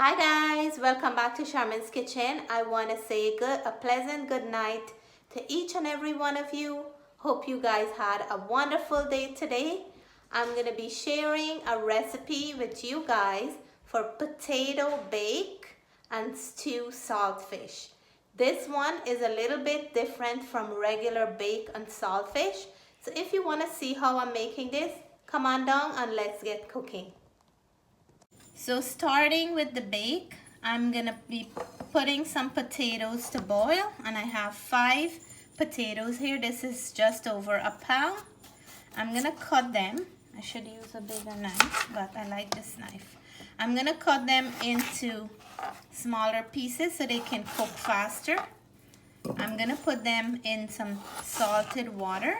Hi guys, welcome back to Charmin's Kitchen. I want to say a pleasant good night to each and every one of you. Hope you guys had a wonderful day today. I'm going to be sharing a recipe with you guys for potato bake and stew saltfish. This one is a little bit different from regular bake and saltfish. So if you want to see how I'm making this, come on down and let's get cooking. So starting with the bake, I'm gonna be putting some potatoes to boil, and I have 5 potatoes here. This is just over a pound. I'm gonna cut them. I should use a bigger knife, but I like this knife. I'm gonna cut them into smaller pieces so they can cook faster. I'm gonna put them in some salted water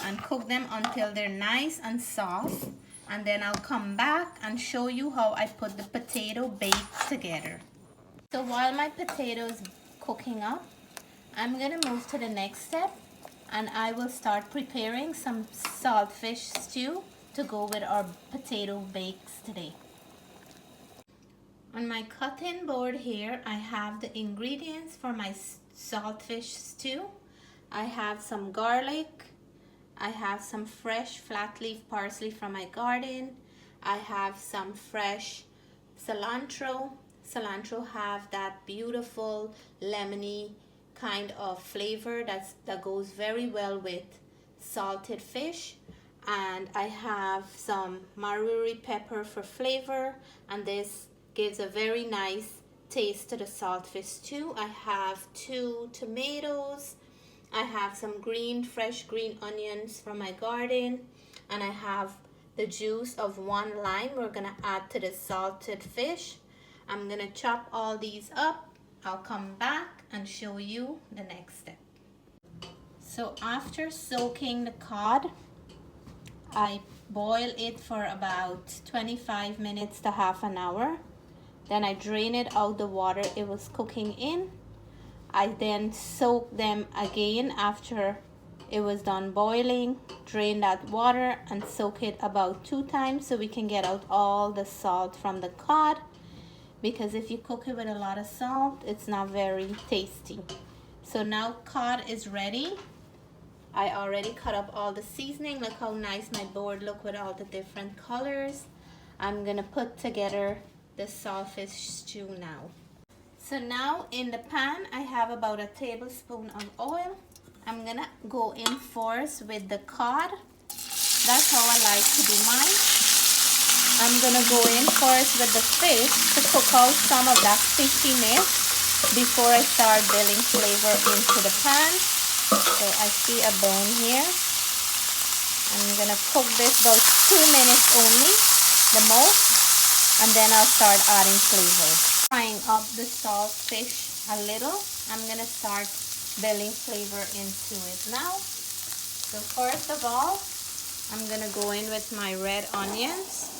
and cook them until they're nice and soft. And then I'll come back and show you how I put the potato bake together. So while my potatoes cooking up, I'm gonna move to the next step, and I will start preparing some saltfish stew to go with our potato bakes today. On my cutting board here, I have the ingredients for my saltfish stew. I have some garlic. I have some fresh flat leaf parsley from my garden. I have some fresh cilantro. Cilantro have that beautiful lemony kind of flavor that goes very well with salted fish. And I have some wirrie pepper for flavor, and this gives a very nice taste to the saltfish stew. I have 2 tomatoes. I have some fresh green onions from my garden, and I have the juice of 1 lime we're gonna add to the salted fish. I'm gonna chop all these up. I'll come back and show you the next step. So after soaking the cod, I boil it for about 25 minutes to half an hour. Then I drain it out the water it was cooking in. I then soak them again after it was done boiling, drain that water and soak it about 2 times so we can get out all the salt from the cod, because if you cook it with a lot of salt, it's not very tasty. So now cod is ready. I already cut up all the seasoning. Look how nice my board look with all the different colors. I'm gonna put together the saltfish stew now. So now in the pan, I have about a tablespoon of oil. I'm gonna go in first with the cod. That's how I like to do mine. I'm gonna go in first with the fish to cook out some of that fishiness before I start building flavor into the pan. So I see a bone here. I'm gonna cook this about 2 minutes only, the most, and then I'll start adding flavor. Frying up the saltfish a little, I'm gonna start building flavor into it now. So first of all, I'm gonna go in with my red onions.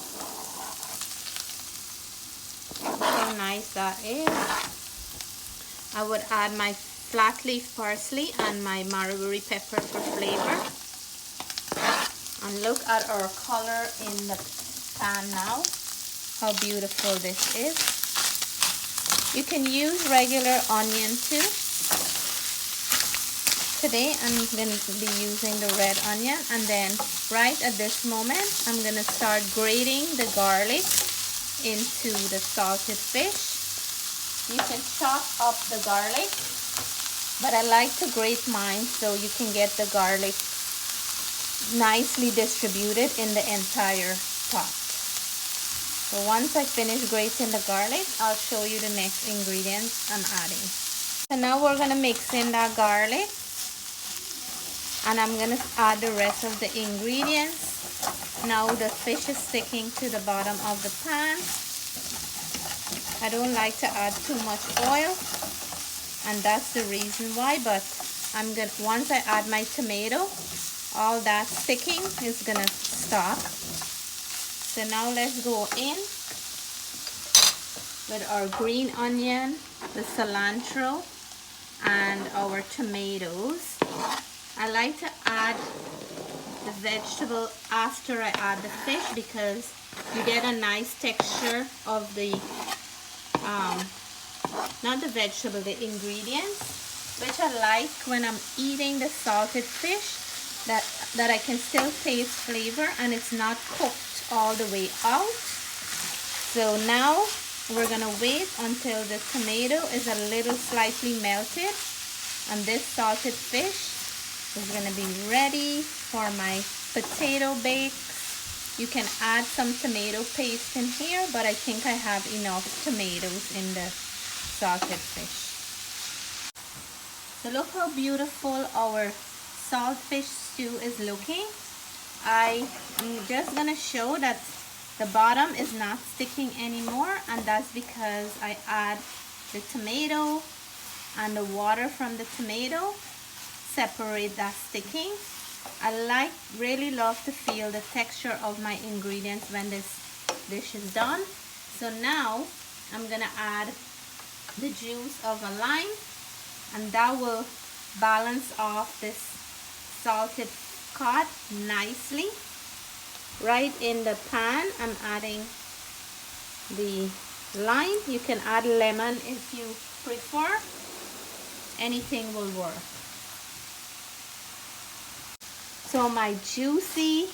Look how nice that is. I would add my flat leaf parsley and my wirrie pepper for flavor. And look at our color in the pan now. How beautiful this is. You can use regular onion too. Today I'm going to be using the red onion, and then right at this moment I'm going to start grating the garlic into the salted fish. You can chop up the garlic, but I like to grate mine so you can get the garlic nicely distributed in the entire pot. So once I finish grating the garlic, I'll show you the next ingredients I'm adding. So now we're gonna mix in that garlic, and I'm gonna add the rest of the ingredients. Now the fish is sticking to the bottom of the pan. I don't like to add too much oil, and that's the reason why, but once I add my tomato, all that sticking is gonna stop. So now let's go in with our green onion, the cilantro, and our tomatoes. I like to add the vegetable after I add the fish because you get a nice texture of the not the vegetable, the ingredients, which I like when I'm eating the salted fish, that I can still taste flavor and it's not cooked all the way out. So now we're gonna wait until the tomato is a little slightly melted, and this salted fish is gonna be ready for my potato bakes. You can add some tomato paste in here, but I think I have enough tomatoes in the salted fish. So look how beautiful our saltfish stew is looking. I'm just gonna show that the bottom is not sticking anymore, and that's because I add the tomato and the water from the tomato separate that sticking. I really love to feel the texture of my ingredients when this dish is done. So now I'm gonna add the juice of a lime, and that will balance off this salted cod nicely. Right in the pan, I'm adding the lime. You can add lemon if you prefer. Anything will work. So my juicy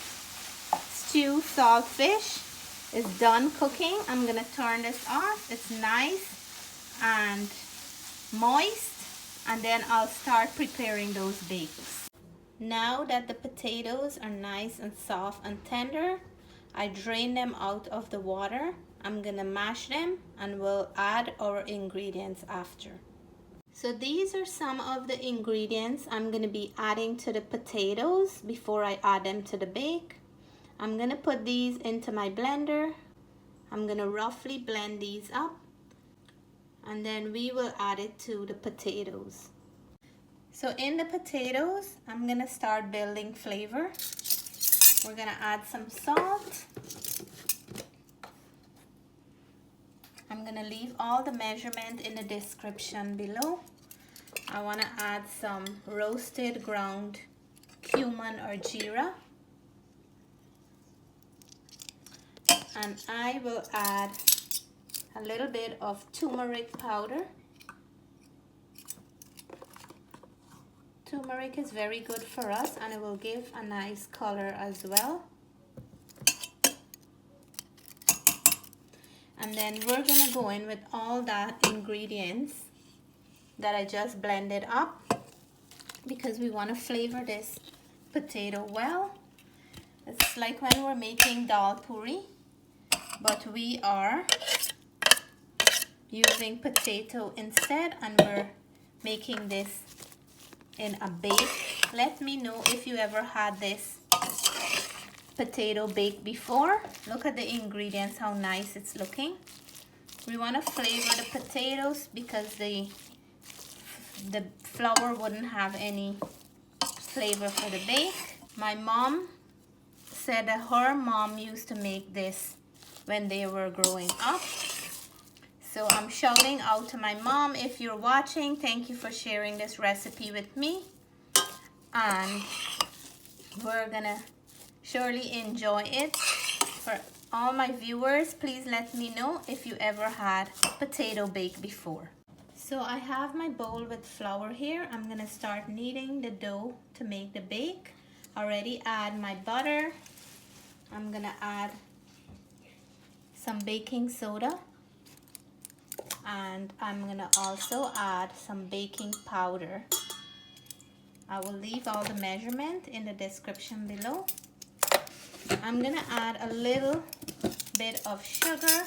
stew saltfish is done cooking. I'm gonna turn this off. It's nice and moist, and then I'll start preparing those bakes. Now that the potatoes are nice and soft and tender, I drain them out of the water. I'm gonna mash them and we'll add our ingredients after. So these are some of the ingredients I'm gonna be adding to the potatoes before I add them to the bake. I'm gonna put these into my blender. I'm gonna roughly blend these up, and then we will add it to the potatoes. So in the potatoes, I'm gonna start building flavor. We're gonna add some salt. I'm gonna leave all the measurement in the description below. I wanna add some roasted ground cumin or jeera. And I will add a little bit of turmeric powder. Turmeric is very good for us and it will give a nice color as well. And then we're gonna go in with all that ingredients that I just blended up, because we wanna flavor this potato well. It's like when we're making dal puri, but we are using potato instead, and we're making this in a bake. Let me know if you ever had this potato bake before. Look at the ingredients, how nice it's looking. We want to flavor the potatoes because the flour wouldn't have any flavor for the bake. My mom said that her mom used to make this when they were growing up. So I'm shouting out to my mom, if you're watching, thank you for sharing this recipe with me. And we're gonna surely enjoy it. For all my viewers, please let me know if you ever had potato bake before. So I have my bowl with flour here. I'm gonna start kneading the dough to make the bake. Already add my butter. I'm gonna add some baking soda, and I'm gonna also add some baking powder. I will leave all the measurement in the description below. I'm gonna add a little bit of sugar.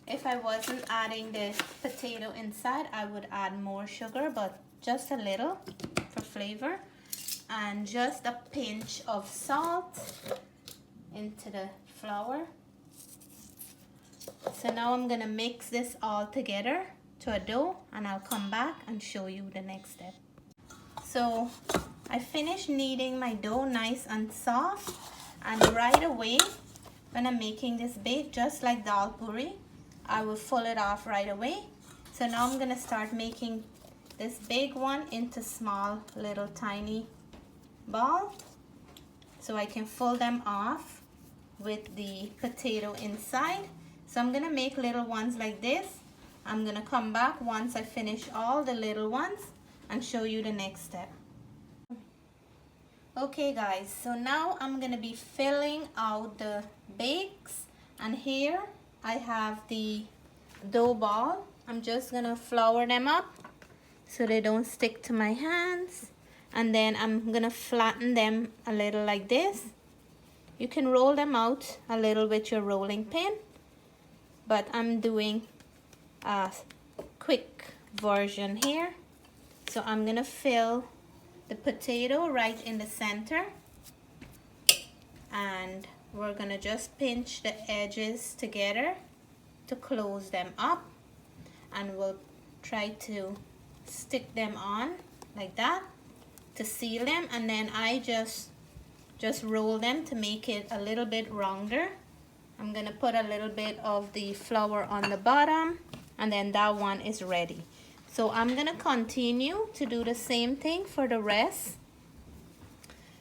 If I wasn't adding the potato inside, I would add more sugar, but just a little for flavor. And just a pinch of salt into the flour. So now I'm gonna mix this all together to a dough, and I'll come back and show you the next step. So I finished kneading my dough nice and soft, and right away when I'm making this bake, just like dal puri, I will full it off right away. So now I'm gonna start making this big one into small little tiny ball, so I can full them off with the potato inside. So I'm gonna make little ones like this, I'm gonna come back once I finish all the little ones and show you the next step. Okay guys, so now I'm gonna be filling out the bakes, and here I have the dough ball. I'm just gonna flour them up so they don't stick to my hands, and then I'm gonna flatten them a little like this. You can roll them out a little with your rolling pin, but I'm doing a quick version here. So I'm gonna fill the potato right in the center, and we're gonna just pinch the edges together to close them up, and we'll try to stick them on like that to seal them, and then I just roll them to make it a little bit rounder. I'm gonna put a little bit of the flour on the bottom, and then that one is ready. So I'm gonna continue to do the same thing for the rest.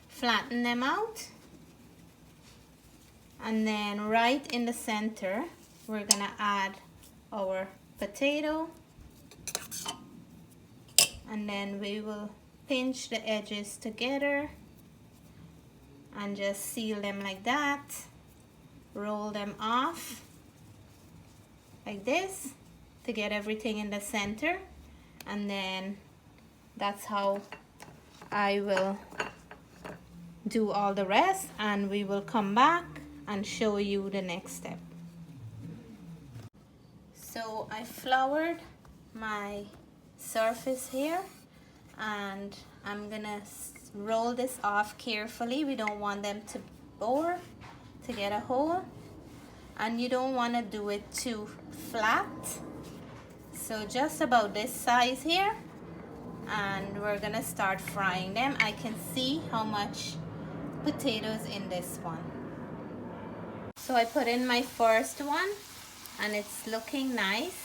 Flatten them out, and then right in the center we're gonna add our potato, and then we will pinch the edges together and just seal them like that. Roll them off like this to get everything in the center, and then that's how I will do all the rest, and we will come back and show you the next step. So I floured my surface here, and I'm gonna roll this off carefully. We don't want them to bore to get a hole, and you don't want to do it too flat. So just about this size here, and we're gonna start frying them. I can see how much potatoes in this one. So I put in my first one, and it's looking nice.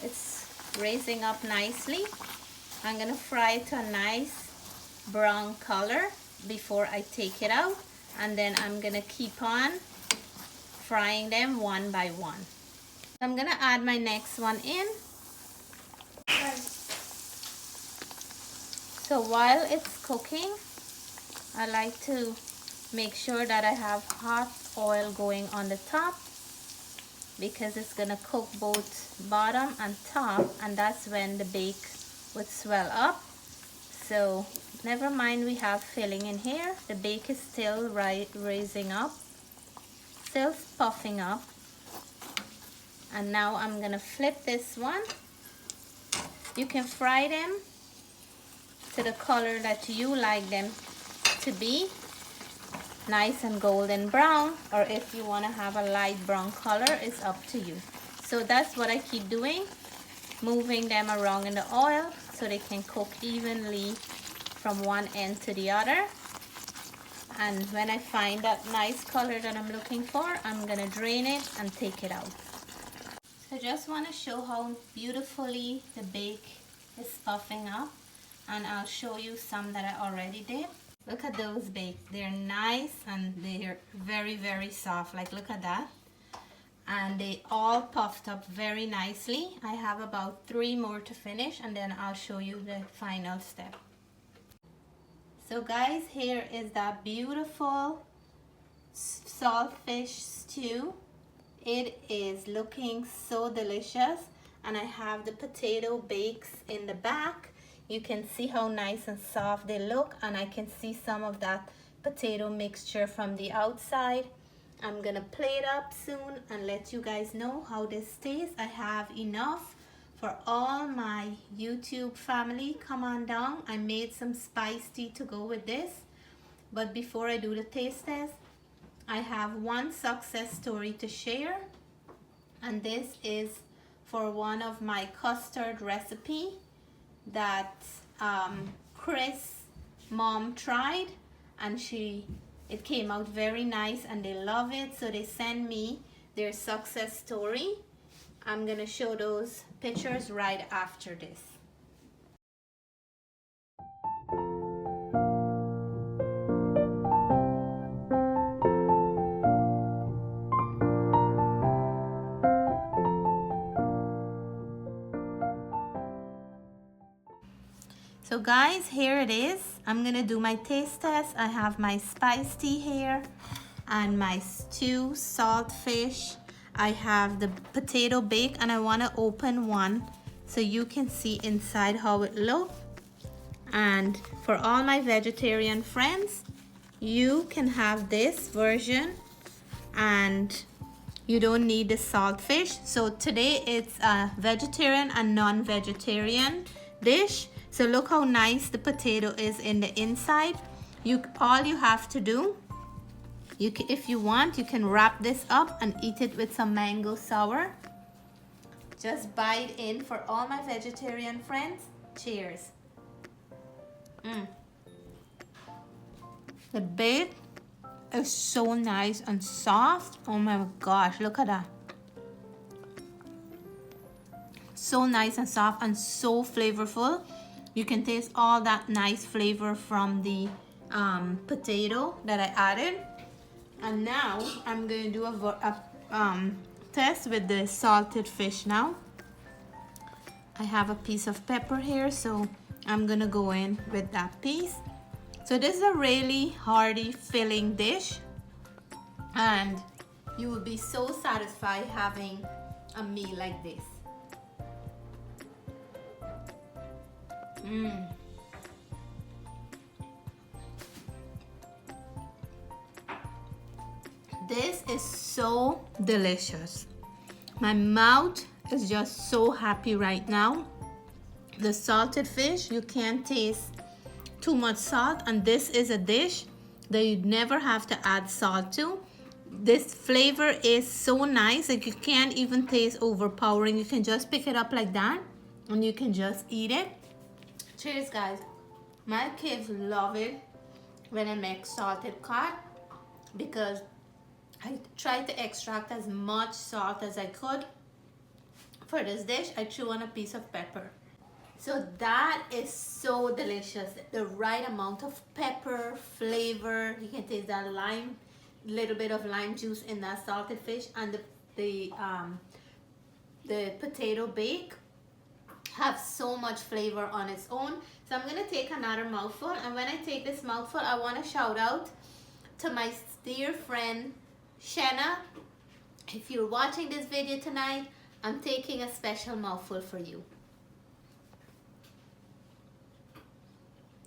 It's raising up nicely. I'm gonna fry it to a nice brown color before I take it out, and then I'm gonna keep on frying them one by one. I'm gonna add my next one in. So while it's cooking, I like to make sure that I have hot oil going on the top, because it's gonna cook both bottom and top, and that's when the bake would swell up. So never mind, we have filling in here. The bake is still raising up, still puffing up. And now I'm gonna flip this one. You can fry them to the color that you like them to be, nice and golden brown, or if you want to have a light brown color, it's up to you. So that's what I keep doing, moving them around in the oil so they can cook evenly from one end to the other. And when I find that nice color that I'm looking for, I'm gonna drain it and take it out. So I just want to show how beautifully the bake is puffing up, and I'll show you some that I already did. Look at those bakes. They're nice and they're very, very soft. Like, look at that. And they all puffed up very nicely. I have about 3 more to finish, and then I'll show you the final step. So guys, here is that beautiful saltfish stew. It is looking so delicious, and I have the potato bakes in the back. You can see how nice and soft they look, and I can see some of that potato mixture from the outside. I'm gonna plate up soon and let you guys know how this tastes. I have enough for all my YouTube family. Come on down. I made some spice tea to go with this. But before I do the taste test, I have one success story to share, and this is for one of my custard recipe that Chris' mom tried, and it came out very nice and they love it, so they send me their success story. I'm gonna show those pictures right after this. So guys, here it is. I'm gonna do my taste test. I have my spice tea here and my stew saltfish. I have the potato bake, and I wanna open one so you can see inside how it looks. And for all my vegetarian friends, you can have this version and you don't need the saltfish. So today it's a vegetarian and non-vegetarian dish. So look how nice the potato is in the inside. All you have to do, if you want, you can wrap this up and eat it with some mango sour. Just bite in for all my vegetarian friends. Cheers. The bake is so nice and soft. Oh my gosh, look at that. So nice and soft and so flavorful. You can taste all that nice flavor from the potato that I added. And now I'm going to do a test with the salted fish now. I have a piece of pepper here, so I'm going to go in with that piece. So this is a really hearty, filling dish, and you will be so satisfied having a meal like this. This is so delicious. My mouth is just so happy right now. The salted fish, you can't taste too much salt, and this is a dish that you'd never have to add salt to. This flavor is so nice, like you can't even taste overpowering. You can just pick it up like that and you can just eat it. Cheers guys. My kids love it when I make salted cod because I tried to extract as much salt as I could. For this dish, I threw on a piece of pepper. So that is so delicious. The right amount of pepper, flavor. You can taste that lime, little bit of lime juice in that salted fish, and the potato bake have so much flavor on its own. So I'm gonna take another mouthful, and when I take this mouthful, I want to shout out to my dear friend Shanna. If you're watching this video tonight, I'm taking a special mouthful for you.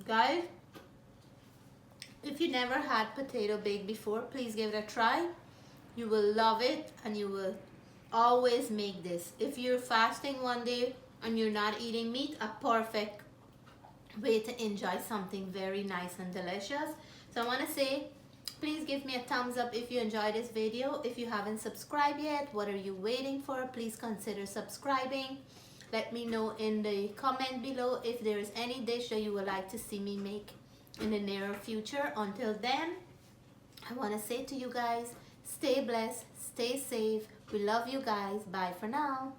Guys, if you never had potato bake before, please give it a try. You will love it, and you will always make this. If you're fasting one day and you're not eating meat, a perfect way to enjoy something very nice and delicious. So I want to say, please give me a thumbs up if you enjoyed this video. If you haven't subscribed yet, what are you waiting for? Please consider subscribing. Let me know in the comment below if there is any dish that you would like to see me make in the near future. Until then, I want to say to you guys, stay blessed, stay safe. We love you guys. Bye for now.